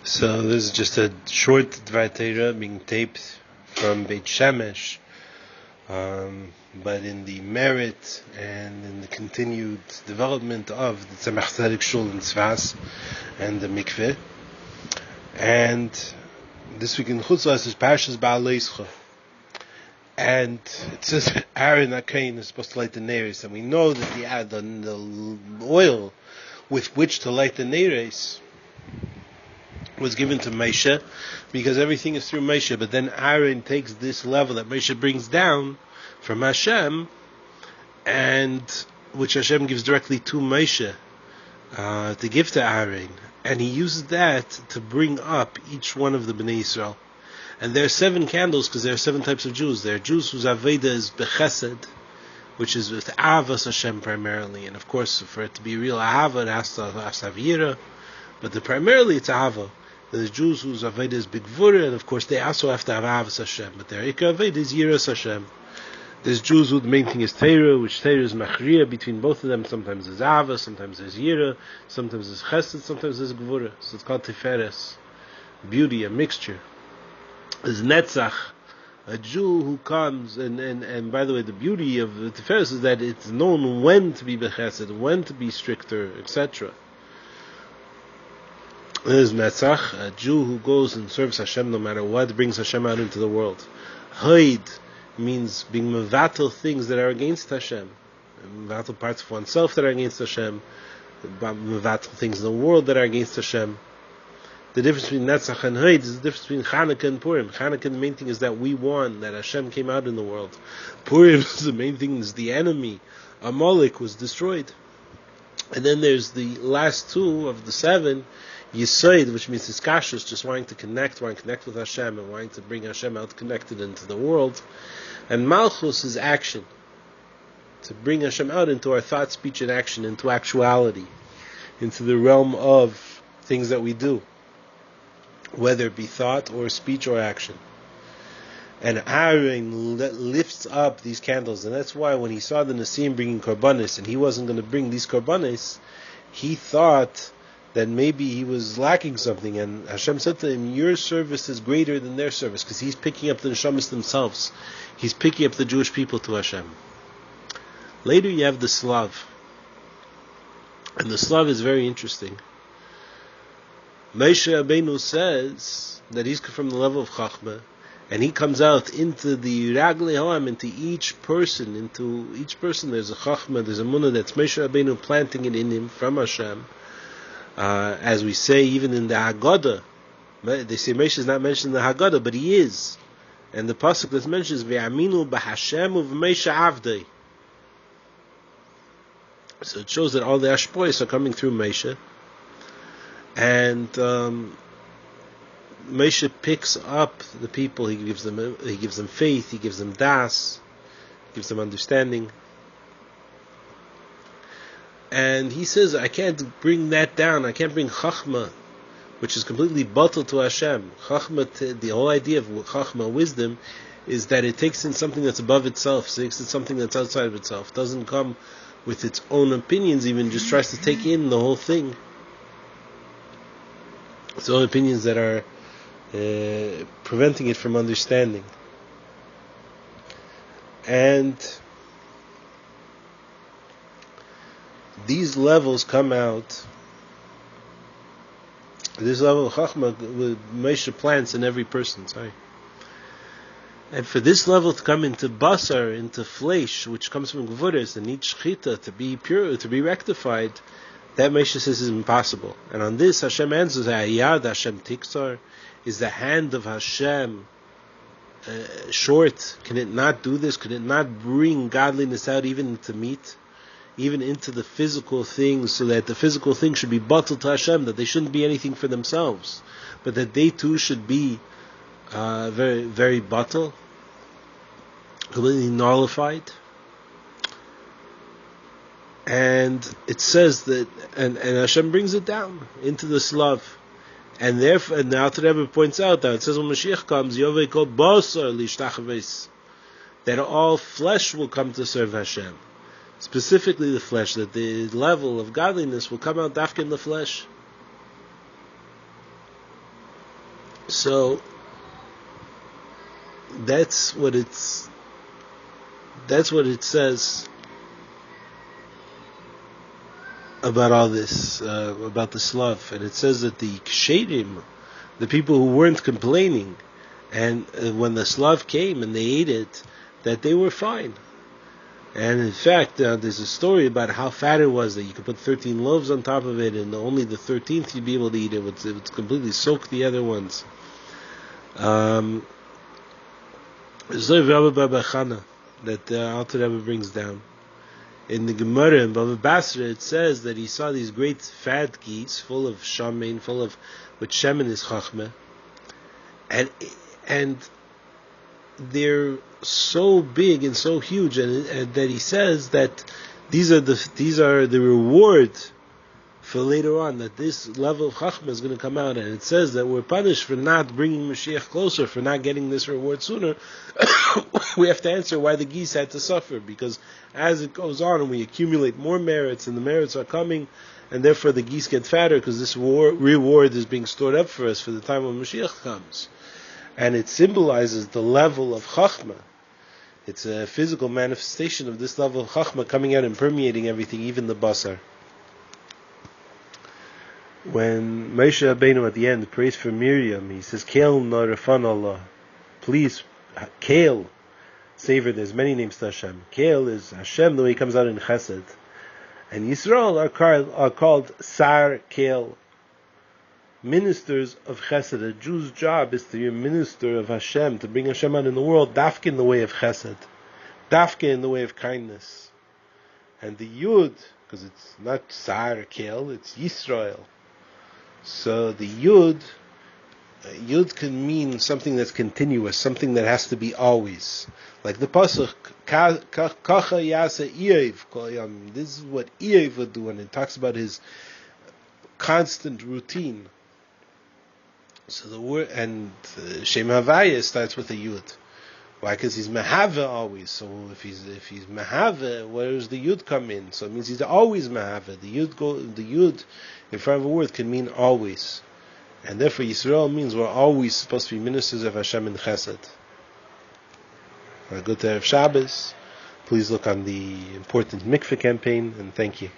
So this is just a short Dvar Torah being taped from Beit Shemesh, but in the merit and in the continued development of the Tzemach Tzedek Shul in Tzvas and the mikveh. And this week in Chutzlas is Parshas Behaaloscha. And it says Aaron HaKohen is supposed to light the neiros, and we know that the oil with which to light the neiros was given to Moshe, because everything is through Moshe. But then Aaron takes this level that Moshe brings down from Hashem, and which Hashem gives directly to Moshe to give to Aaron, and he uses that to bring up each one of the Bnei Yisrael. And there are 7 candles because there are 7 types of Jews. There are Jews whose Aveda is Bechesed, which is with Avas Hashem primarily, and of course for it to be real Ahava it has to have Yira, but primarily it's Ahava. There's Jews whose Aveda is Bigvura, and of course they also have to have Avas Hashem, but their Ikar Aveda is Yiras Hashem. There's Jews who the main thing is Torah, which Torah is Machriya between both of them. Sometimes there's Ava, sometimes there's Yira, sometimes there's Chesed, sometimes there's Gvura. So it's called Tiferes, beauty, a mixture. There's Netzach, a Jew who comes, and by the way, the beauty of the Tiferes is that it's known when to be Bechesed, when to be stricter, etc. There's Netzach, a Jew who goes and serves Hashem no matter what, brings Hashem out into the world. Haid means being mevatel things that are against Hashem, mevatel parts of oneself that are against Hashem, mevatel things in the world that are against Hashem. The difference between Netzach and Haid is the difference between Chanukah and Purim. Chanukah, the main thing is that we won, that Hashem came out in the world. Purim, the main thing is the enemy, Amalek, was destroyed. And then there's the last 2 of the 7, Yisoid, which means Iskashus, just wanting to connect with Hashem and wanting to bring Hashem out connected into the world. And Malchus is action, to bring Hashem out into our thought, speech, and action, into actuality, into the realm of things that we do, whether it be thought or speech or action. And Aaron lifts up these candles, and that's why when he saw the Nasim bringing korbanos, and he wasn't going to bring these korbanos, he thought that maybe he was lacking something, and Hashem said to him, your service is greater than their service, because he's picking up the neshamas themselves. He's picking up the Jewish people to Hashem. Later you have the Slav, and the Slav is very interesting. Moshe Rabbeinu says that he's from the level of Chachma, and he comes out into the Raglei Ha'am, into each person there's a Chachma, there's a Munah that's Moshe Rabbeinu planting it in him from Hashem. As we say even in the Haggadah, they say Moshe is not mentioned in the Haggadah, but he is. And the pasuk that mentions Ve'aminu b'Hashem u'v'Moshe avdei. So it shows that all the Ashpois are coming through Moshe. And Moshe picks up the people. He gives them faith. He gives them das. He gives them understanding. And he says, I can't bring that down. I can't bring Chachma, which is completely batal to Hashem. Chachma, the whole idea of Chachma, wisdom, is that it takes in something that's above itself. It takes in something that's outside of itself. It doesn't come with its own opinions, even just tries to take in the whole thing. Its own opinions that are preventing it from understanding. And these levels come out. This level of Chachma, Moshe plants in every person. And for this level to come into basar, into flesh, which comes from Gvuras, and each chita to be pure, to be rectified, that Moshe says is impossible. And on this, Hashem answers, Yad Hashem Tiksar, is the hand of Hashem short? Can it not do this? Can it not bring godliness out even into meat? Even into the physical things, so that the physical things should be batal to Hashem, that they shouldn't be anything for themselves, but that they too should be very, very batal, completely nullified. And it says that, and Hashem brings it down into the Slav. And therefore, and the Alter Rebbe points out that it says when Mashiach comes, Yovei kol basar lishtachves, that all flesh will come to serve Hashem. Specifically the flesh, that the level of godliness will come out dafka in the flesh. So that's what it says about all this, about the slav. And it says that the kshedim, the people who weren't complaining, and when the slav came and they ate it, that they were fine. And in fact, there's a story about how fat it was, that you could put 13 loaves on top of it, and only the 13th you'd be able to eat it. It would completely soak the other ones. There's a Rabbi Baba Chana that Alter Rebbe brings down. In the Gemara in Bava Basra, it says that he saw these great fat geese full of shaman, which shaman is chachmeh, and they're so big and so huge, and that he says that these are the reward for later on, that this level of chachmah is going to come out. And it says that we're punished for not bringing Mashiach closer, for not getting this reward sooner. We have to answer why the geese had to suffer, because as it goes on and we accumulate more merits, and the merits are coming, and therefore the geese get fatter, because this reward is being stored up for us for the time when Mashiach comes. And it symbolizes the level of chachmah. It's a physical manifestation of this level of chachmah coming out and permeating everything, even the basar. When Moshe Rabbeinu at the end prays for Miriam, he says, Kael narafan Allah. Please, Kael, savor, there's many names to Hashem. Kael is Hashem, the way he comes out in Chesed. And Yisrael are called Sar Kael, ministers of Chesed. A Jew's job is to be a minister of Hashem, to bring Hashem out in the world, dafke in the way of Chesed, dafke in the way of kindness. And the Yud, because it's not Sar Kael, it's Yisrael. So the Yud can mean something that's continuous, something that has to be always. Like the pasuk, Kacha Yasa Eiv Kol Yom. This is what Eiv would do, and it talks about his constant routine. So the word, and Shem Havaya starts with a Yud. Why? Because he's Mehava always. So if he's Mehava, where does the Yud come in? So it means he's always Mehava. The Yud in front of a word can mean always. And therefore Yisrael means we're always supposed to be ministers of Hashem in Chesed. Good to have Shabbos. Please look on the important mikveh campaign, and thank you.